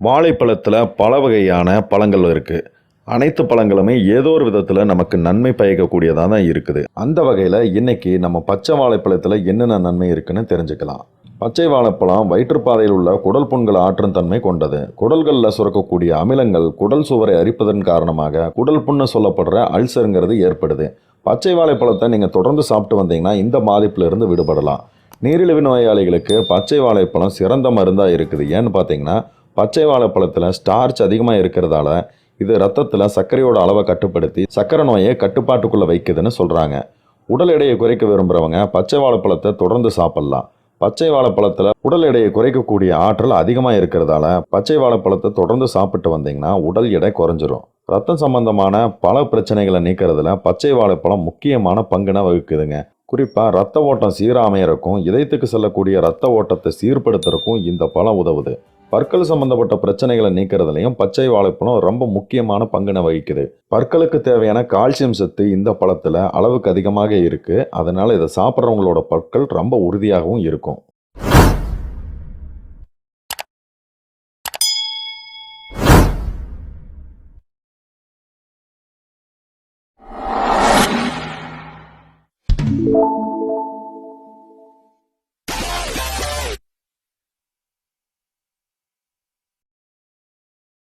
வாழைப்பழத்தில் பல வகையான பழங்கள் இருக்குது. அனைத்து பழங்களுமே ஏதோ ஒரு விதத்தில் நமக்கு நன்மை பயக்கக்கூடியதாக தான் இருக்குது. அந்த வகையில் இன்னைக்கு நம்ம பச்சை வாழைப்பழத்தில் என்னென்ன நன்மை இருக்குன்னு தெரிஞ்சுக்கலாம். பச்சை வாழைப்பழம் வயிற்றுப்பாதையில் உள்ள குடல் புண்களை ஆற்றும் தன்மை கொண்டது. குடல்களில் சுரக்கக்கூடிய அமிலங்கள் குடல் சுவரை அரிப்பதன் காரணமாக குடல் புண்ணு சொல்லப்படுற அல்சருங்கிறது ஏற்படுது. பச்சை வாழைப்பழத்தை நீங்கள் தொடர்ந்து சாப்பிட்டு வந்தீங்கன்னா இந்த பாதிப்பிலிருந்து விடுபடலாம். நீரிழிவு நோயாளிகளுக்கு பச்சை வாழைப்பழம் சிறந்த மருந்தாக இருக்குது. ஏன்னு பார்த்தீங்கன்னா பச்சை வாழைப்பழத்தில் ஸ்டார்ச் அதிகமாக இருக்கிறதால இது ரத்தத்தில் சர்க்கரையோட அளவை கட்டுப்படுத்தி சர்க்கரை நோயை கட்டுப்பாட்டுக்குள்ளே வைக்குதுன்னு சொல்கிறாங்க. உடல் எடையை குறைக்க விரும்புகிறவங்க பச்சை வாழைப்பழத்தை தொடர்ந்து சாப்பிட்லாம். பச்சை வாழைப்பழத்தில் உடல் எடையை குறைக்கக்கூடிய ஆற்றல் அதிகமாக இருக்கிறதால பச்சை வாழைப்பழத்தை தொடர்ந்து சாப்பிட்டு வந்தீங்கன்னா உடல் எடை குறைஞ்சிரும். ரத்தம் சம்பந்தமான பல பிரச்சனைகளை நீக்கிறதுல பச்சை வாழைப்பழம் முக்கியமான பங்குனை வகுக்குதுங்க. குறிப்பாக ரத்த ஓட்டம் சீராமையறக்கும் இதயத்துக்கு செல்லக்கூடிய ரத்த ஓட்டத்தை சீர்படுத்துறதுக்கும் இந்த பழம் உதவுது. பற்கள் சம்பந்தப்பட்ட பிரச்சனைகளை நீக்கிறதுலையும் பச்சை வாழைப்பழம் ரொம்ப முக்கியமான பங்கினை வகிக்குது. பற்களுக்கு தேவையான கால்சியம் சத்து இந்த பழத்தில் அளவுக்கு அதிகமாக இருக்குது. அதனால் இதை சாப்பிட்றவங்களோட பற்கள் ரொம்ப உறுதியாகவும் இருக்கும்.